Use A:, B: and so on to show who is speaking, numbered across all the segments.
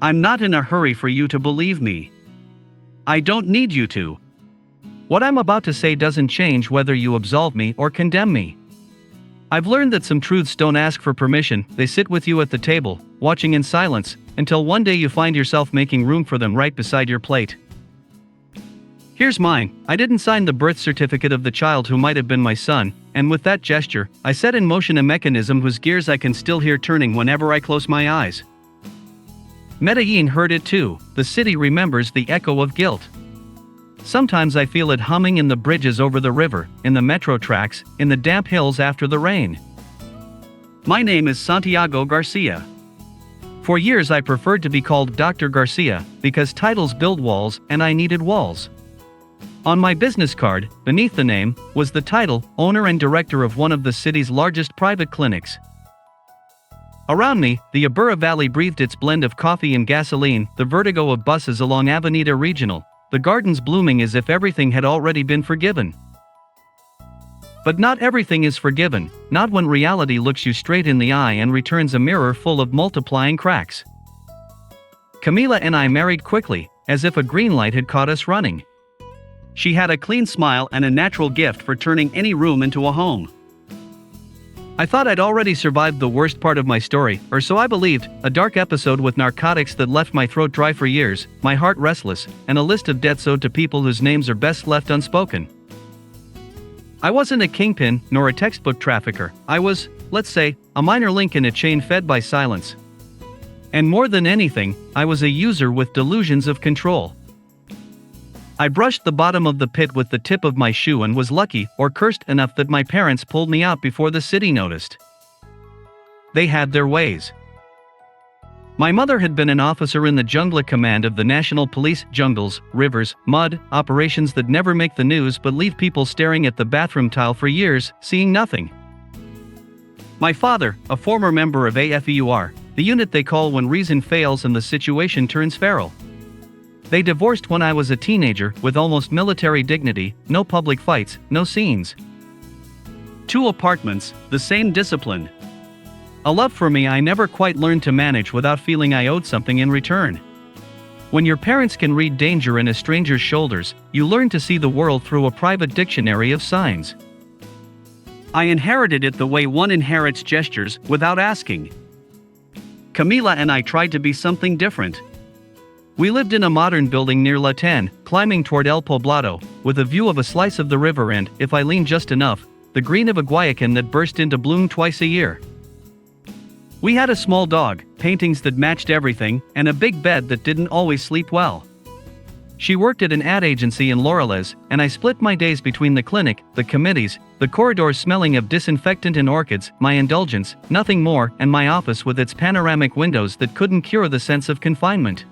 A: I'm not in a hurry for you to believe me. I don't need you to. What I'm about to say doesn't change whether you absolve me or condemn me. I've learned that some truths don't ask for permission, they sit with you at the table, watching in silence, until one day you find yourself making room for them right beside your plate. Here's mine. I didn't sign the birth certificate of the child who might have been my son, and with that gesture, I set in motion a mechanism whose gears I can still hear turning whenever I close my eyes. Medellín heard it too. The city remembers the echo of guilt. Sometimes I feel it humming in the bridges over the river, in the metro tracks, in the damp hills after the rain. My name is Santiago Garcia. For years I preferred to be called Dr. Garcia, because titles build walls and I needed walls. On my business card, beneath the name, was the title, owner and director of one of the city's largest private clinics. Around me, the Iburra Valley breathed its blend of coffee and gasoline, the vertigo of buses along Avenida Regional, the gardens blooming as if everything had already been forgiven. But not everything is forgiven, not when reality looks you straight in the eye and returns a mirror full of multiplying cracks. Camila and I married quickly, as if a green light had caught us running. She had a clean smile and a natural gift for turning any room into a home. I thought I'd already survived the worst part of my story, or so I believed, a dark episode with narcotics that left my throat dry for years, my heart restless, and a list of debts owed to people whose names are best left unspoken. I wasn't a kingpin, nor a textbook trafficker. I was, let's say, a minor link in a chain fed by silence. And more than anything, I was a user with delusions of control. I brushed the bottom of the pit with the tip of my shoe and was lucky, or cursed enough that my parents pulled me out before the city noticed. They had their ways. My mother had been an officer in the Jungla Command of the National Police. Jungles, rivers, mud, operations that never make the news but leave people staring at the bathroom tile for years, seeing nothing. My father, a former member of AFEUR, the unit they call when reason fails and the situation turns feral. They divorced when I was a teenager, with almost military dignity, no public fights, no scenes. 2 apartments, the same discipline. A love for me I never quite learned to manage without feeling I owed something in return. When your parents can read danger in a stranger's shoulders, you learn to see the world through a private dictionary of signs. I inherited it the way one inherits gestures, without asking. Camila and I tried to be something different. We lived in a modern building near La Tan, climbing toward El Poblado, with a view of a slice of the river and, if I leaned just enough, the green of a guayacan that burst into bloom twice a year. We had a small dog, paintings that matched everything, and a big bed that didn't always sleep well. She worked at an ad agency in Laureles, and I split my days between the clinic, the committees, the corridors smelling of disinfectant and orchids, my indulgence, nothing more, and my office with its panoramic windows that couldn't cure the sense of confinement.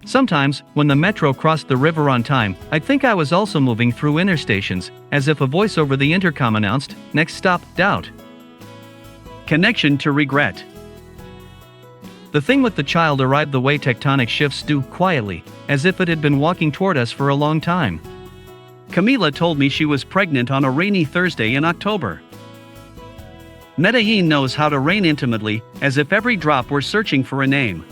A: Sometimes, when the metro crossed the river on time, I'd think I was also moving through interstations, as if a voice over the intercom announced, "Next stop, doubt." Connection to regret. The thing with the child arrived the way tectonic shifts do, quietly, as if it had been walking toward us for a long time. Camila told me she was pregnant on a rainy Thursday in October. Medellín knows how to rain intimately, as if every drop were searching for a name.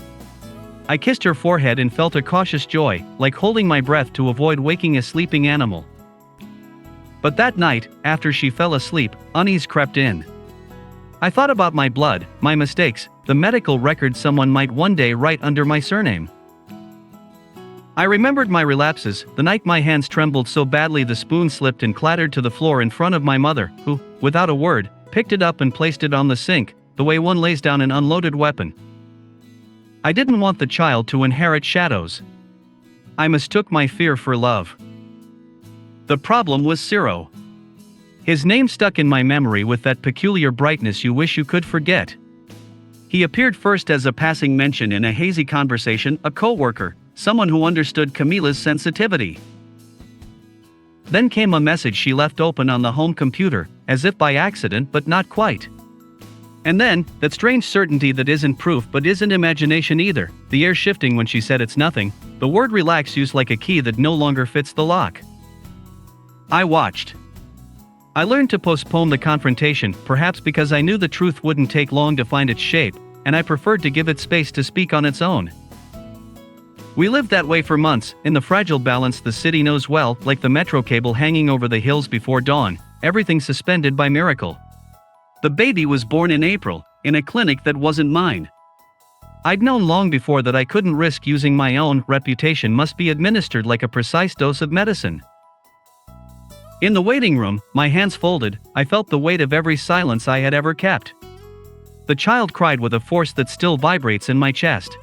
A: I kissed her forehead and felt a cautious joy, like holding my breath to avoid waking a sleeping animal. But that night, after she fell asleep, unease crept in. I thought about my blood, my mistakes, the medical record someone might one day write under my surname. I remembered my relapses, the night my hands trembled so badly the spoon slipped and clattered to the floor in front of my mother, who, without a word, picked it up and placed it on the sink, the way one lays down an unloaded weapon. I didn't want the child to inherit shadows. I mistook my fear for love. The problem was Ciro. His name stuck in my memory with that peculiar brightness you wish you could forget. He appeared first as a passing mention in a hazy conversation, a co-worker, someone who understood Camila's sensitivity. Then came a message she left open on the home computer, as if by accident but not quite. And then, that strange certainty that isn't proof but isn't imagination either, the air shifting when she said it's nothing, the word relax used like a key that no longer fits the lock. I watched. I learned to postpone the confrontation, perhaps because I knew the truth wouldn't take long to find its shape, and I preferred to give it space to speak on its own. We lived that way for months, in the fragile balance the city knows well, like the metro cable hanging over the hills before dawn, everything suspended by miracle. The baby was born in April, in a clinic that wasn't mine. I'd known long before that I couldn't risk using my own reputation must be administered like a precise dose of medicine. In the waiting room, my hands folded, I felt the weight of every silence I had ever kept. The child cried with a force that still vibrates in my chest.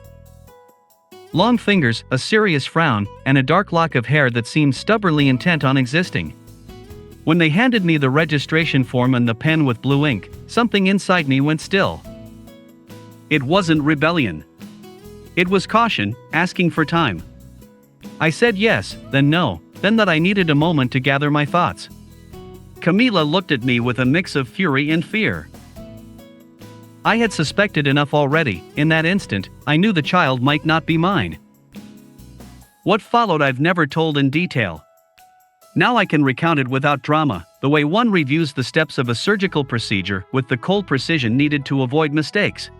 A: Long fingers, a serious frown, and a dark lock of hair that seemed stubbornly intent on existing. When they handed me the registration form and the pen with blue ink, something inside me went still. It wasn't rebellion. It was caution, asking for time. I said yes, then no, then that I needed a moment to gather my thoughts. Camila looked at me with a mix of fury and fear. I had suspected enough already. In that instant, I knew the child might not be mine. What followed I've never told in detail. Now I can recount it without drama, the way one reviews the steps of a surgical procedure with the cold precision needed to avoid mistakes.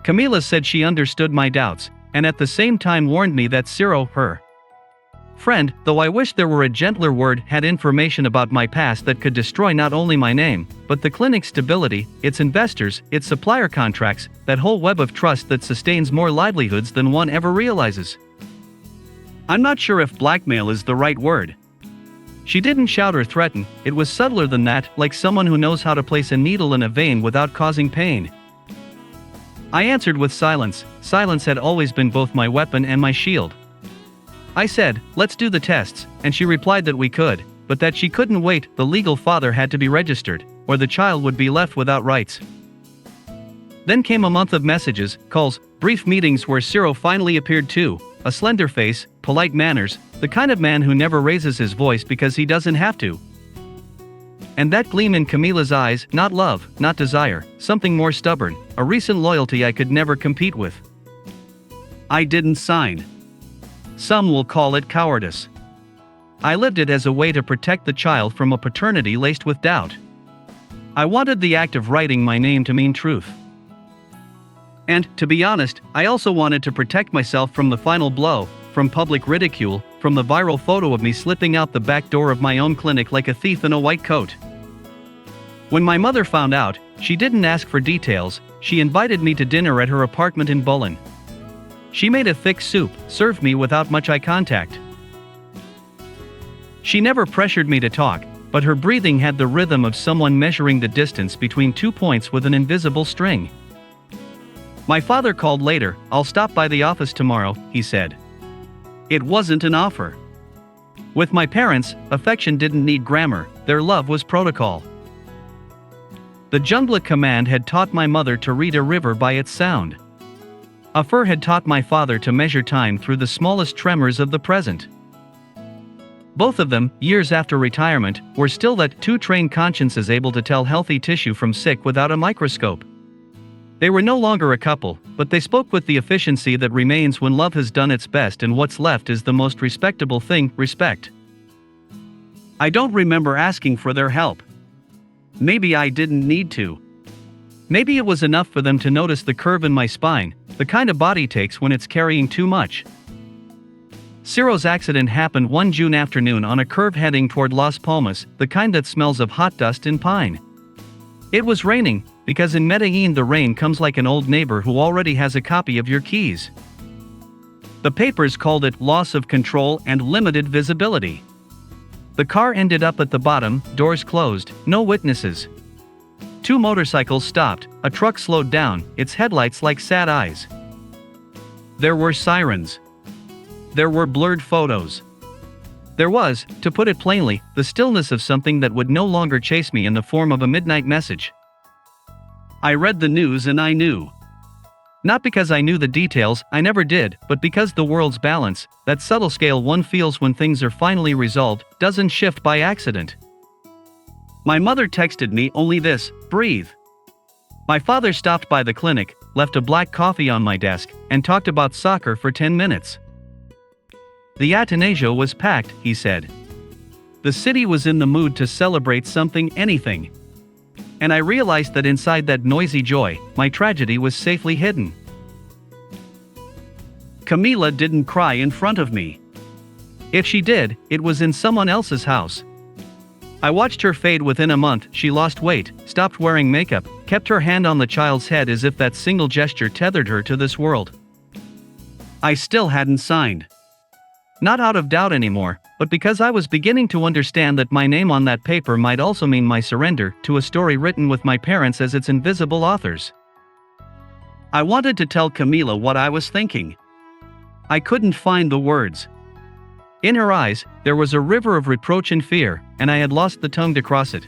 A: Camila said she understood my doubts, and at the same time warned me that Ciro, her friend, though I wish there were a gentler word, had information about my past that could destroy not only my name, but the clinic's stability, its investors, its supplier contracts, that whole web of trust that sustains more livelihoods than one ever realizes. I'm not sure if blackmail is the right word. She didn't shout or threaten, it was subtler than that, like someone who knows how to place a needle in a vein without causing pain. I answered with silence. Silence had always been both my weapon and my shield. I said, let's do the tests, and she replied that we could, but that she couldn't wait, the legal father had to be registered, or the child would be left without rights. Then came a month of messages, calls, brief meetings where Ciro finally appeared too, a slender face, polite manners, the kind of man who never raises his voice because he doesn't have to. And that gleam in Camila's eyes, not love, not desire, something more stubborn, a recent loyalty I could never compete with. I didn't sign. Some will call it cowardice. I lived it as a way to protect the child from a paternity laced with doubt. I wanted the act of writing my name to mean truth. And, to be honest, I also wanted to protect myself from the final blow, from public ridicule, from the viral photo of me slipping out the back door of my own clinic like a thief in a white coat. When my mother found out, she didn't ask for details, she invited me to dinner at her apartment in Bullen. She made a thick soup, served me without much eye contact. She never pressured me to talk, but her breathing had the rhythm of someone measuring the distance between 2 points with an invisible string. My father called later. I'll stop by the office tomorrow, he said. It wasn't an offer. With my parents, affection didn't need grammar, their love was protocol. The Jungla command had taught my mother to read a river by its sound. A fur had taught my father to measure time through the smallest tremors of the present. Both of them, years after retirement, were still that two trained consciences able to tell healthy tissue from sick without a microscope. They were no longer a couple, but they spoke with the efficiency that remains when love has done its best and what's left is the most respectable thing, respect. I don't remember asking for their help. Maybe I didn't need to. Maybe it was enough for them to notice the curve in my spine, the kind of body takes when it's carrying too much. Ciro's accident happened one June afternoon on a curve heading toward Las Palmas, the kind that smells of hot dust and pine. It was raining, because in Medellín the rain comes like an old neighbor who already has a copy of your keys. The papers called it loss of control and limited visibility. The car ended up at the bottom, doors closed, no witnesses. 2 motorcycles stopped, a truck slowed down, its headlights like sad eyes. There were sirens. There were blurred photos. There was, to put it plainly, the stillness of something that would no longer chase me in the form of a midnight message. I read the news and I knew. Not because I knew the details, I never did, but because the world's balance, that subtle scale one feels when things are finally resolved, doesn't shift by accident. My mother texted me only this: breathe. My father stopped by the clinic, left a black coffee on my desk, and talked about soccer for 10 minutes. The Ateneo was packed, he said. The city was in the mood to celebrate something, anything. And I realized that inside that noisy joy, my tragedy was safely hidden. Camila didn't cry in front of me. If she did, it was in someone else's house. I watched her fade within a month. She lost weight, stopped wearing makeup, kept her hand on the child's head as if that single gesture tethered her to this world. I still hadn't signed. Not out of doubt anymore, but because I was beginning to understand that my name on that paper might also mean my surrender to a story written with my parents as its invisible authors. I wanted to tell Camila what I was thinking. I couldn't find the words. In her eyes, there was a river of reproach and fear, and I had lost the tongue to cross it.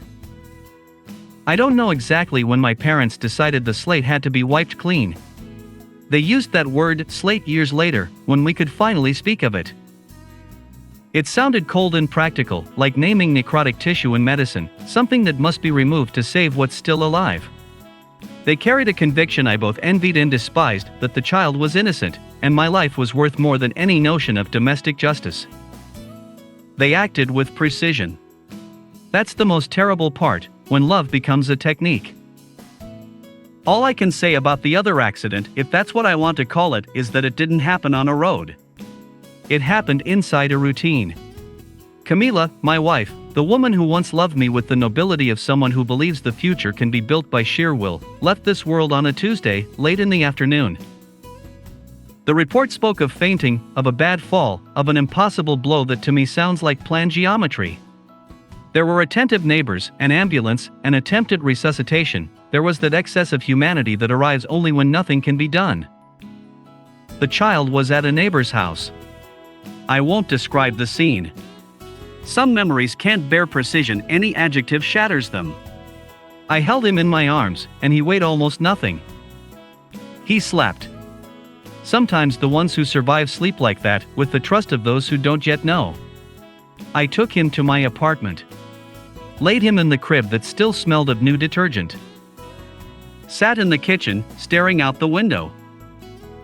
A: I don't know exactly when my parents decided the slate had to be wiped clean. They used that word, slate, years later, when we could finally speak of it. It sounded cold and practical, like naming necrotic tissue in medicine, something that must be removed to save what's still alive. They carried a conviction I both envied and despised, that the child was innocent, and my life was worth more than any notion of domestic justice. They acted with precision. That's the most terrible part, when love becomes a technique. All I can say about the other accident, if that's what I want to call it, is that it didn't happen on a road. It happened inside a routine. Camila, my wife, the woman who once loved me with the nobility of someone who believes the future can be built by sheer will, left this world on a Tuesday, late in the afternoon. The report spoke of fainting, of a bad fall, of an impossible blow that to me sounds like planned geometry. There were attentive neighbors, an ambulance, an attempt at resuscitation. There was that excess of humanity that arrives only when nothing can be done. The child was at a neighbor's house. I won't describe the scene. Some memories can't bear precision, any adjective shatters them. I held him in my arms, and he weighed almost nothing. He slept. Sometimes the ones who survive sleep like that, with the trust of those who don't yet know. I took him to my apartment. Laid him in the crib that still smelled of new detergent. Sat in the kitchen, staring out the window.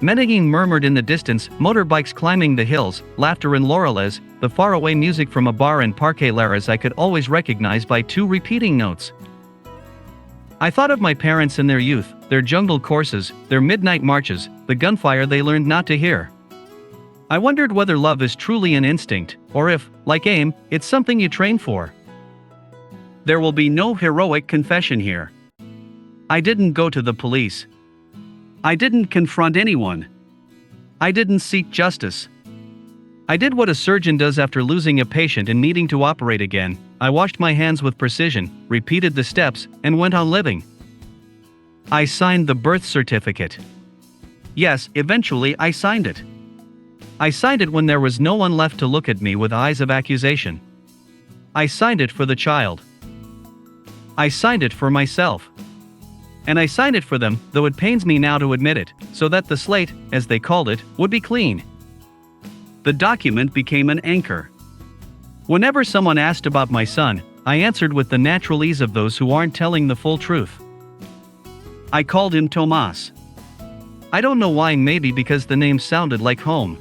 A: Medellín murmured in the distance, motorbikes climbing the hills, laughter in Laureles, the faraway music from a bar in Parque Lares I could always recognize by two repeating notes. I thought of my parents in their youth, their jungle courses, their midnight marches, the gunfire they learned not to hear. I wondered whether love is truly an instinct, or if, like aim, it's something you train for. There will be no heroic confession here. I didn't go to the police. I didn't confront anyone. I didn't seek justice. I did what a surgeon does after losing a patient and needing to operate again. I washed my hands with precision, repeated the steps, and went on living. I signed the birth certificate. Yes, eventually I signed it. I signed it when there was no one left to look at me with eyes of accusation. I signed it for the child. I signed it for myself. And I signed it for them, though it pains me now to admit it, so that the slate, as they called it, would be clean. The document became an anchor. Whenever someone asked about my son, I answered with the natural ease of those who aren't telling the full truth. I called him Tomas. I don't know why, maybe because the name sounded like home.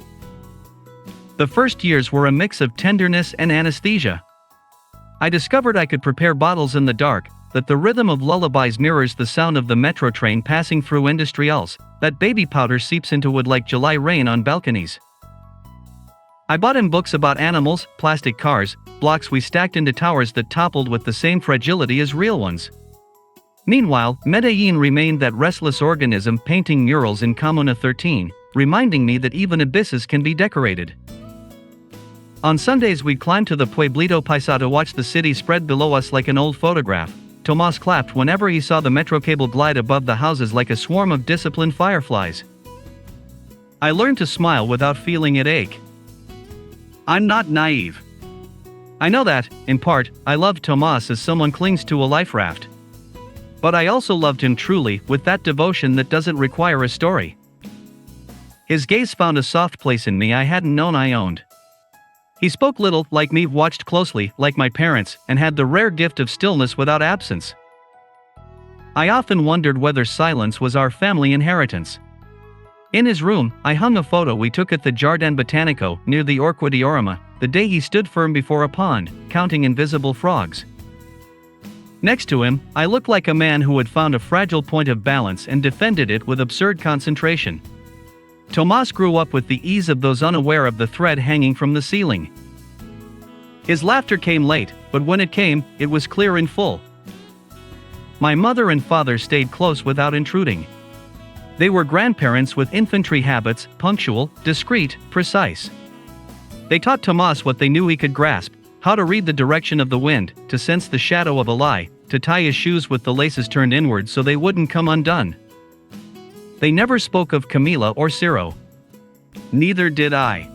A: The first years were a mix of tenderness and anesthesia. I discovered I could prepare bottles in the dark, that the rhythm of lullabies mirrors the sound of the metro train passing through industrials, that baby powder seeps into wood like July rain on balconies. I bought him books about animals, plastic cars, blocks we stacked into towers that toppled with the same fragility as real ones. Meanwhile, Medellín remained that restless organism painting murals in Comuna 13, reminding me that even abysses can be decorated. On Sundays we'd climb to the Pueblito Paisa to watch the city spread below us like an old photograph. Tomas clapped whenever he saw the metro cable glide above the houses like a swarm of disciplined fireflies. I learned to smile without feeling it ache. I'm not naive. I know that, in part, I loved Tomas as someone clings to a life raft. But I also loved him truly, with that devotion that doesn't require a story. His gaze found a soft place in me I hadn't known I owned. He spoke little, like me, watched closely, like my parents, and had the rare gift of stillness without absence. I often wondered whether silence was our family inheritance. In his room, I hung a photo we took at the Jardin Botanico, near the Orqua de Orama, the day he stood firm before a pond, counting invisible frogs. Next to him, I looked like a man who had found a fragile point of balance and defended it with absurd concentration. Tomas grew up with the ease of those unaware of the thread hanging from the ceiling. His laughter came late, but when it came, it was clear and full. My mother and father stayed close without intruding. They were grandparents with infantry habits, punctual, discreet, precise. They taught Tomas what they knew he could grasp: how to read the direction of the wind, to sense the shadow of a lie, to tie his shoes with the laces turned inward so they wouldn't come undone. They never spoke of Camila or Ciro. Neither did I.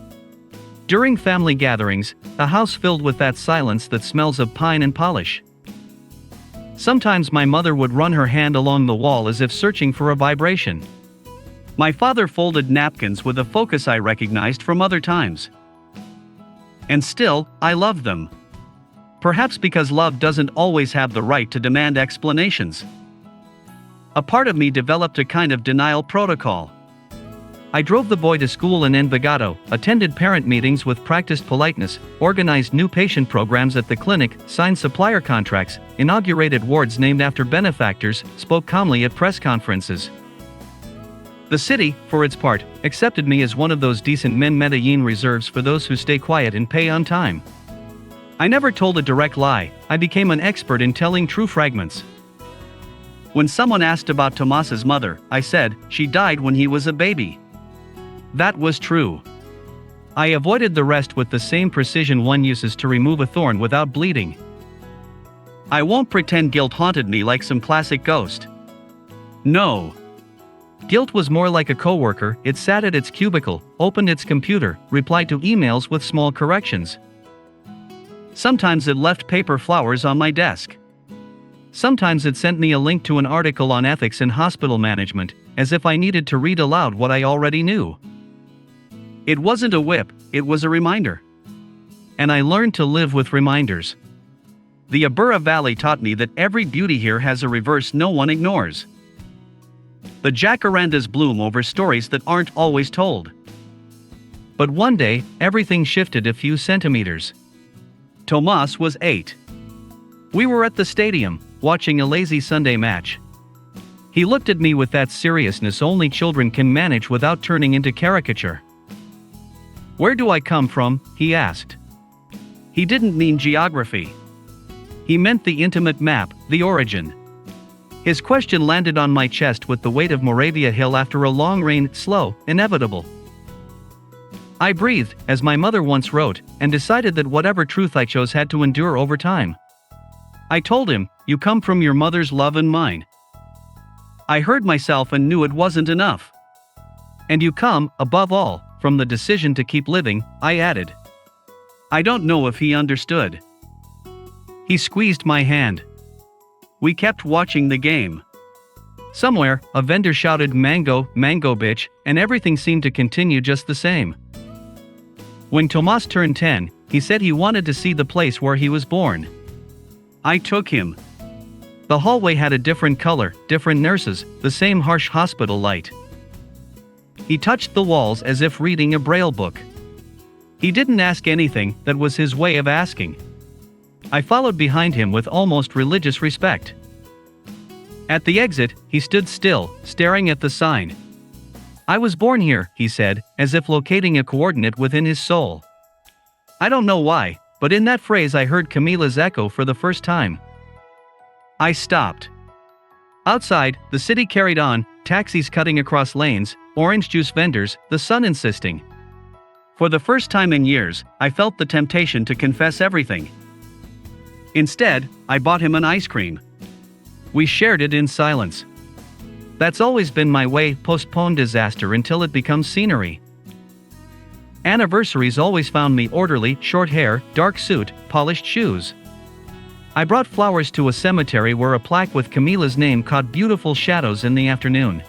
A: During family gatherings, a house filled with that silence that smells of pine and polish. Sometimes my mother would run her hand along the wall as if searching for a vibration. My father folded napkins with a focus I recognized from other times. And still, I loved them. Perhaps because love doesn't always have the right to demand explanations. A part of me developed a kind of denial protocol. I drove the boy to school in Envigado, attended parent meetings with practiced politeness, organized new patient programs at the clinic, signed supplier contracts, inaugurated wards named after benefactors, spoke calmly at press conferences. The city, for its part, accepted me as one of those decent men Medellín reserves for those who stay quiet and pay on time. I never told a direct lie. I became an expert in telling true fragments. When someone asked about Tomas's mother, I said, she died when he was a baby. That was true. I avoided the rest with the same precision one uses to remove a thorn without bleeding. I won't pretend guilt haunted me like some classic ghost. No. Guilt was more like a coworker. It sat at its cubicle, opened its computer, replied to emails with small corrections. Sometimes it left paper flowers on my desk. Sometimes it sent me a link to an article on ethics in hospital management, as if I needed to read aloud what I already knew. It wasn't a whip, it was a reminder. And I learned to live with reminders. The Abura Valley taught me that every beauty here has a reverse no one ignores. The jacarandas bloom over stories that aren't always told. But one day, everything shifted a few centimeters. Tomas was 8. We were at the stadium, watching a lazy Sunday match. He looked at me with that seriousness only children can manage without turning into caricature. "Where do I come from?" he asked. He didn't mean geography. He meant the intimate map, the origin. His question landed on my chest with the weight of Moravia Hill after a long rain, slow, inevitable. I breathed, as my mother once wrote, and decided that whatever truth I chose had to endure over time. I told him, "You come from your mother's love and mine." I heard myself and knew it wasn't enough. "And you come, above all, from the decision to keep living," I added. I don't know if he understood. He squeezed my hand. We kept watching the game. Somewhere, a vendor shouted "Mango, mango bitch," and everything seemed to continue just the same. When Tomas turned 10, he said he wanted to see the place where he was born. I took him. The hallway had a different color, different nurses, the same harsh hospital light. He touched the walls as if reading a braille book. He didn't ask anything, that was his way of asking. I followed behind him with almost religious respect. At the exit, he stood still, staring at the sign. "I was born here," he said, as if locating a coordinate within his soul. I don't know why, but in that phrase I heard Camila's echo for the first time. I stopped. Outside, the city carried on, taxis cutting across lanes, orange juice vendors, the sun insisting. For the first time in years, I felt the temptation to confess everything. Instead, I bought him an ice cream. We shared it in silence. That's always been my way, postpone disaster until it becomes scenery. Anniversaries always found me orderly, short hair, dark suit, polished shoes. I brought flowers to a cemetery where a plaque with Camila's name caught beautiful shadows in the afternoon.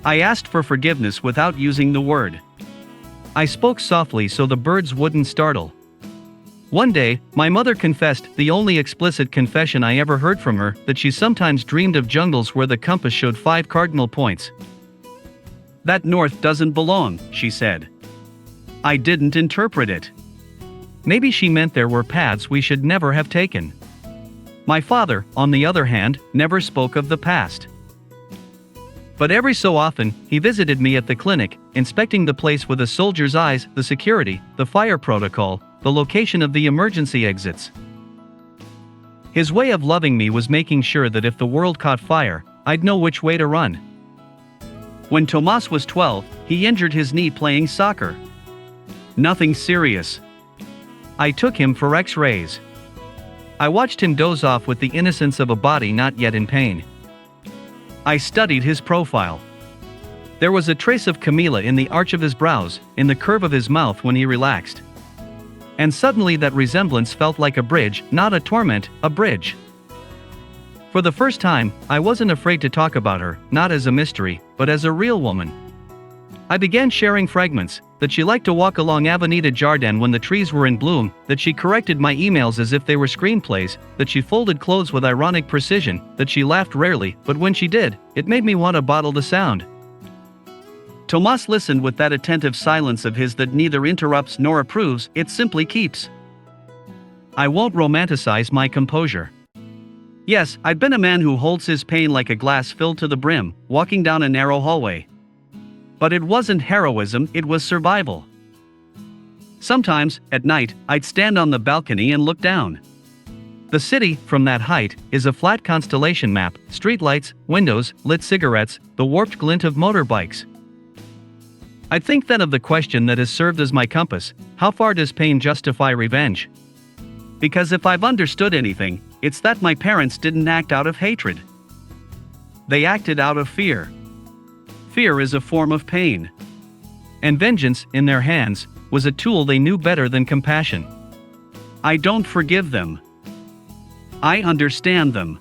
A: I asked for forgiveness without using the word. I spoke softly so the birds wouldn't startle. One day, my mother confessed, the only explicit confession I ever heard from her, that she sometimes dreamed of jungles where the compass showed 5 cardinal points. "That north doesn't belong," she said. I didn't interpret it. Maybe she meant there were paths we should never have taken. My father, on the other hand, never spoke of the past. But every so often, he visited me at the clinic, inspecting the place with a soldier's eyes, the security, the fire protocol, the location of the emergency exits. His way of loving me was making sure that if the world caught fire, I'd know which way to run. When Tomas was 12, he injured his knee playing soccer. Nothing serious. I took him for X-rays. I watched him doze off with the innocence of a body not yet in pain. I studied his profile. There was a trace of Camila in the arch of his brows, in the curve of his mouth when he relaxed. And suddenly that resemblance felt like a bridge, not a torment, a bridge. For the first time, I wasn't afraid to talk about her, not as a mystery, but as a real woman. I began sharing fragments, that she liked to walk along Avenida Jardin when the trees were in bloom, that she corrected my emails as if they were screenplays, that she folded clothes with ironic precision, that she laughed rarely, but when she did, it made me want to bottle the sound. Tomas listened with that attentive silence of his that neither interrupts nor approves, it simply keeps. I won't romanticize my composure. Yes, I've been a man who holds his pain like a glass filled to the brim, walking down a narrow hallway. But it wasn't heroism, it was survival. Sometimes, at night, I'd stand on the balcony and look down. The city, from that height, is a flat constellation map, streetlights, windows, lit cigarettes, the warped glint of motorbikes. I'd think then of the question that has served as my compass: how far does pain justify revenge? Because if I've understood anything, it's that my parents didn't act out of hatred. They acted out of fear. Fear is a form of pain. And vengeance, in their hands, was a tool they knew better than compassion. I don't forgive them. I understand them.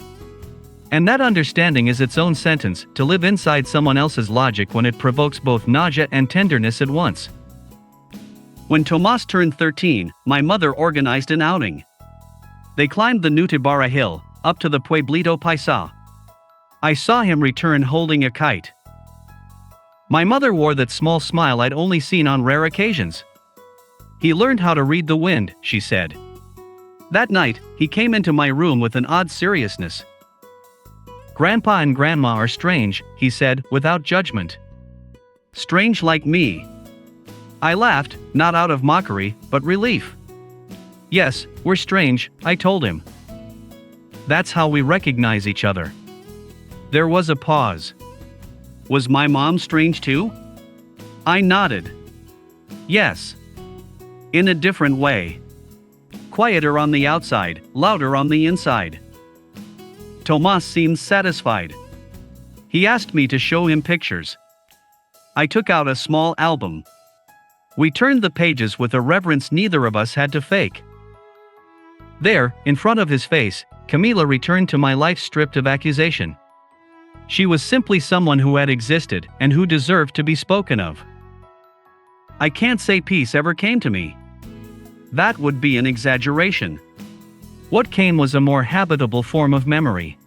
A: And that understanding is its own sentence, to live inside someone else's logic when it provokes both nausea and tenderness at once. When Tomas turned 13, my mother organized an outing. They climbed the Nutibara hill, up to the Pueblito Paisa. I saw him return holding a kite. My mother wore that small smile I'd only seen on rare occasions. He learned how to read the wind, she said. That night, he came into my room with an odd seriousness. Grandpa and Grandma are strange, he said, without judgment. Strange like me. I laughed, not out of mockery, but relief. Yes, we're strange, I told him. That's how we recognize each other. There was a pause. Was my mom strange too? I nodded. Yes. In a different way. Quieter on the outside, louder on the inside. Tomas seemed satisfied. He asked me to show him pictures. I took out a small album. We turned the pages with a reverence neither of us had to fake. There, in front of his face, Camila returned to my life stripped of accusation. She was simply someone who had existed and who deserved to be spoken of. I can't say peace ever came to me. That would be an exaggeration. What came was a more habitable form of memory.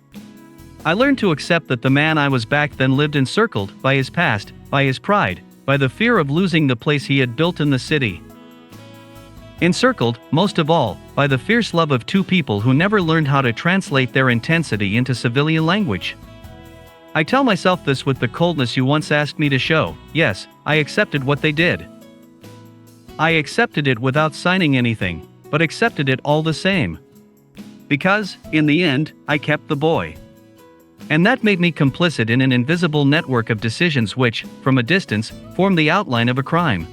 A: I learned to accept that the man I was back then lived encircled by his past, by his pride, by the fear of losing the place he had built in the city. Encircled, most of all, by the fierce love of two people who never learned how to translate their intensity into civilian language. I tell myself this with the coldness you once asked me to show. Yes, I accepted what they did. I accepted it without signing anything, but accepted it all the same. Because, in the end, I kept the boy. And that made me complicit in an invisible network of decisions which, from a distance, formed the outline of a crime.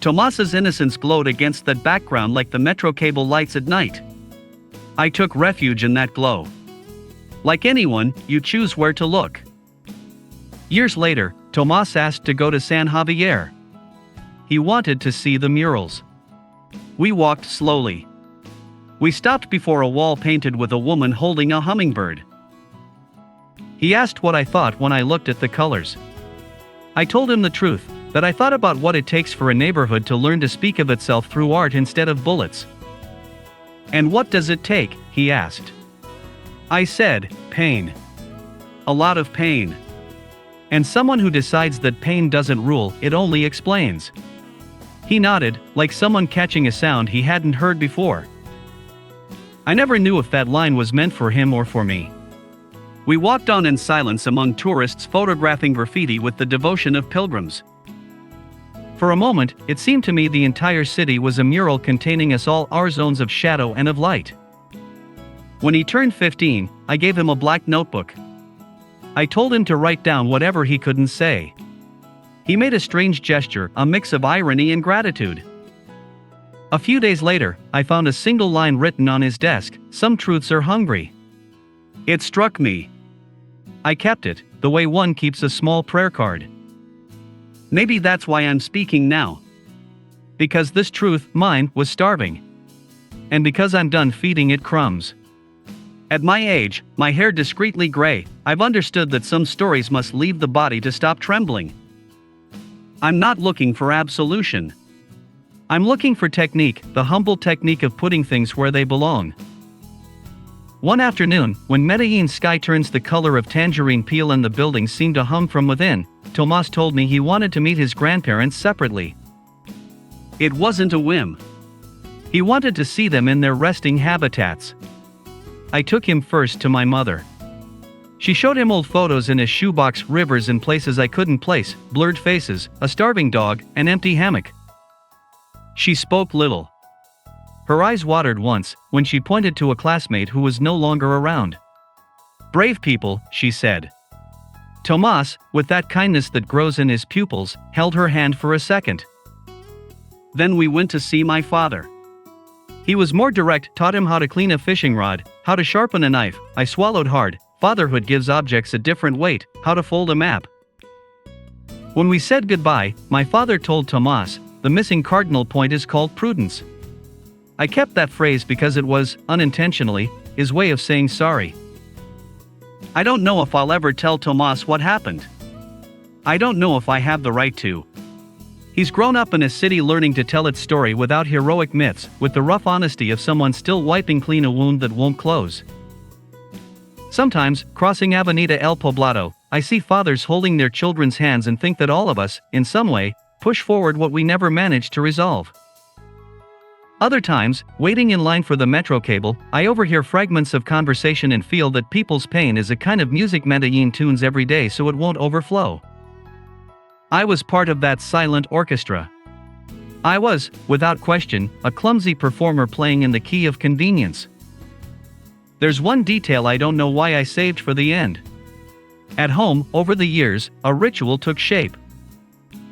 A: Tomas's innocence glowed against that background like the metro cable lights at night. I took refuge in that glow. Like anyone, you choose where to look. Years later, Tomas asked to go to San Javier. He wanted to see the murals. We walked slowly. We stopped before a wall painted with a woman holding a hummingbird. He asked what I thought when I looked at the colors. I told him the truth, that I thought about what it takes for a neighborhood to learn to speak of itself through art instead of bullets. And what does it take? He asked. I said, pain. A lot of pain. And someone who decides that pain doesn't rule, it only explains. He nodded, like someone catching a sound he hadn't heard before. I never knew if that line was meant for him or for me. We walked on in silence among tourists photographing graffiti with the devotion of pilgrims. For a moment, it seemed to me the entire city was a mural containing us all, our zones of shadow and of light. When he turned 15, I gave him a black notebook. I told him to write down whatever he couldn't say. He made a strange gesture, a mix of irony and gratitude. A few days later, I found a single line written on his desk: "Some truths are hungry." It struck me. I kept it, the way one keeps a small prayer card. Maybe that's why I'm speaking now. Because this truth, mine, was starving. And because I'm done feeding it crumbs. At my age, my hair discreetly gray, I've understood that some stories must leave the body to stop trembling. I'm not looking for absolution. I'm looking for technique, the humble technique of putting things where they belong. One afternoon, when Medellin's sky turns the color of tangerine peel and the buildings seem to hum from within, Tomas told me he wanted to meet his grandparents separately. It wasn't a whim. He wanted to see them in their resting habitats. I took him first to my mother. She showed him old photos in his shoebox, rivers and places I couldn't place, blurred faces, a starving dog, an empty hammock. She spoke little. Her eyes watered once, when she pointed to a classmate who was no longer around. "Brave people," she said. Tomas, with that kindness that grows in his pupils, held her hand for a second. Then we went to see my father. He was more direct, taught him how to clean a fishing rod, how to sharpen a knife. I swallowed hard. Fatherhood gives objects a different weight, how to fold a map. When we said goodbye, my father told Tomas, "The missing cardinal point is called prudence." I kept that phrase because it was, unintentionally, his way of saying sorry. I don't know if I'll ever tell Tomas what happened. I don't know if I have the right to. He's grown up in a city learning to tell its story without heroic myths, with the rough honesty of someone still wiping clean a wound that won't close. Sometimes, crossing Avenida El Poblado, I see fathers holding their children's hands and think that all of us, in some way, push forward what we never managed to resolve. Other times, waiting in line for the metro cable, I overhear fragments of conversation and feel that people's pain is a kind of music Medellín tunes every day so it won't overflow. I was part of that silent orchestra. I was, without question, a clumsy performer playing in the key of convenience. There's one detail I don't know why I saved for the end. At home, over the years, a ritual took shape.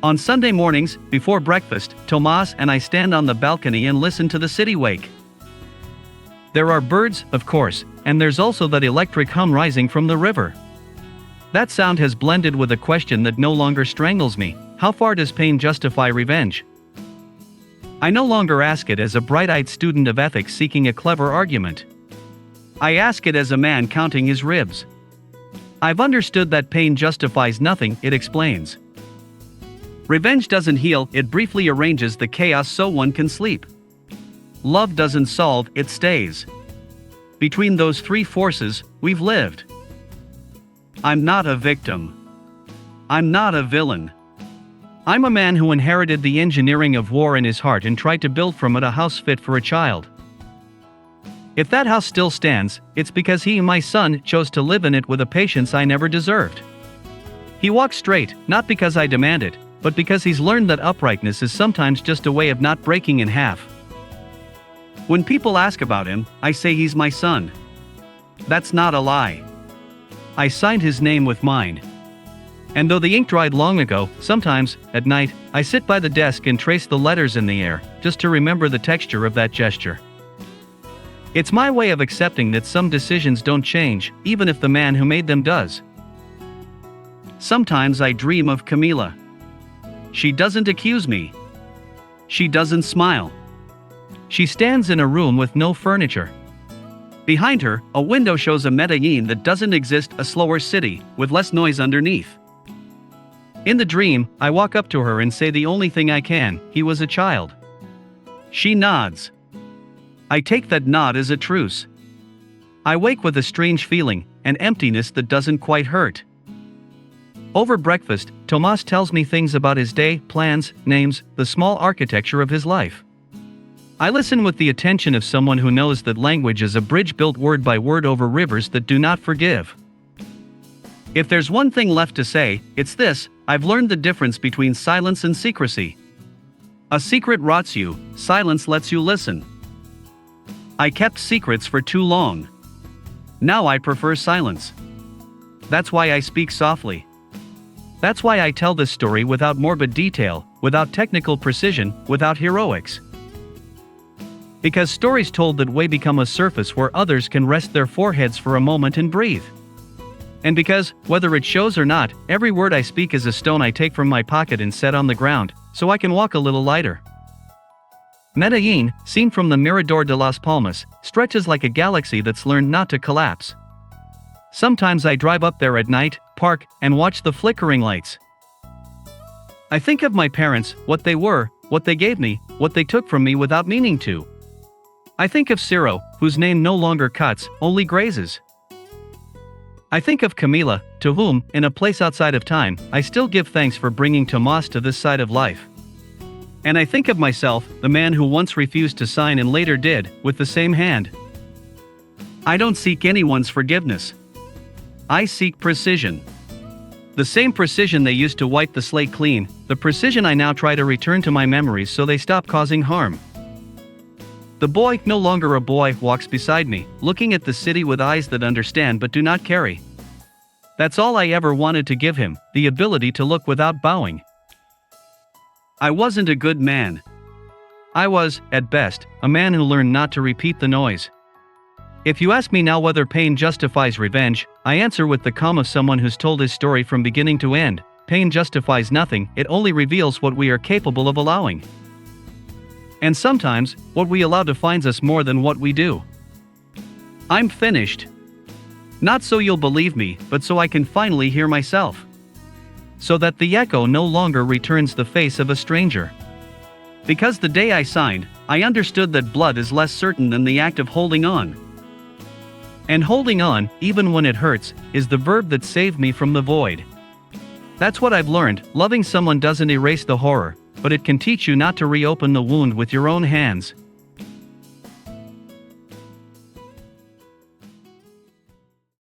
A: On Sunday mornings, before breakfast, Tomas and I stand on the balcony and listen to the city wake. There are birds, of course, and there's also that electric hum rising from the river. That sound has blended with a question that no longer strangles me: how far does pain justify revenge? I no longer ask it as a bright-eyed student of ethics seeking a clever argument. I ask it as a man counting his ribs. I've understood that pain justifies nothing, it explains. Revenge doesn't heal, it briefly arranges the chaos so one can sleep. Love doesn't solve, it stays. Between those three forces, we've lived. I'm not a victim. I'm not a villain. I'm a man who inherited the engineering of war in his heart and tried to build from it a house fit for a child. If that house still stands, it's because he, my son, chose to live in it with a patience I never deserved. He walks straight, not because I demand it, but because he's learned that uprightness is sometimes just a way of not breaking in half. When people ask about him, I say he's my son. That's not a lie. I signed his name with mine. And though the ink dried long ago, sometimes, at night, I sit by the desk and trace the letters in the air, just to remember the texture of that gesture. It's my way of accepting that some decisions don't change, even if the man who made them does. Sometimes I dream of Camila. She doesn't accuse me. She doesn't smile. She stands in a room with no furniture. Behind her, a window shows a Medellín that doesn't exist, a slower city, with less noise underneath. In the dream, I walk up to her and say the only thing I can: he was a child. She nods. I take that nod as a truce. I wake with a strange feeling, an emptiness that doesn't quite hurt. Over breakfast, Tomas tells me things about his day, plans, names, the small architecture of his life. I listen with the attention of someone who knows that language is a bridge built word by word over rivers that do not forgive. If there's one thing left to say, it's this: I've learned the difference between silence and secrecy. A secret rots you, silence lets you listen. I kept secrets for too long. Now I prefer silence. That's why I speak softly. That's why I tell this story without morbid detail, without technical precision, without heroics. Because stories told that way become a surface where others can rest their foreheads for a moment and breathe. And because, whether it shows or not, every word I speak is a stone I take from my pocket and set on the ground, so I can walk a little lighter. Medellín, seen from the Mirador de las Palmas, stretches like a galaxy that's learned not to collapse. Sometimes I drive up there at night, park, and watch the flickering lights. I think of my parents, what they were, what they gave me, what they took from me without meaning to. I think of Ciro, whose name no longer cuts, only grazes. I think of Camila, to whom, in a place outside of time, I still give thanks for bringing Tomas to this side of life. And I think of myself, the man who once refused to sign and later did, with the same hand. I don't seek anyone's forgiveness. I seek precision. The same precision they used to wipe the slate clean, the precision I now try to return to my memories so they stop causing harm. The boy, no longer a boy, walks beside me, looking at the city with eyes that understand but do not carry. That's all I ever wanted to give him, the ability to look without bowing. I wasn't a good man. I was, at best, a man who learned not to repeat the noise. If you ask me now whether pain justifies revenge, I answer with the calm of someone who's told his story from beginning to end. Pain justifies nothing, it only reveals what we are capable of allowing. And sometimes, what we allow defines us more than what we do. I'm finished. Not so you'll believe me, but so I can finally hear myself. So that the echo no longer returns the face of a stranger. Because the day I signed, I understood that blood is less certain than the act of holding on. And holding on, even when it hurts, is the verb that saved me from the void. That's what I've learned: loving someone doesn't erase the horror, but it can teach you not to reopen the wound with your own hands.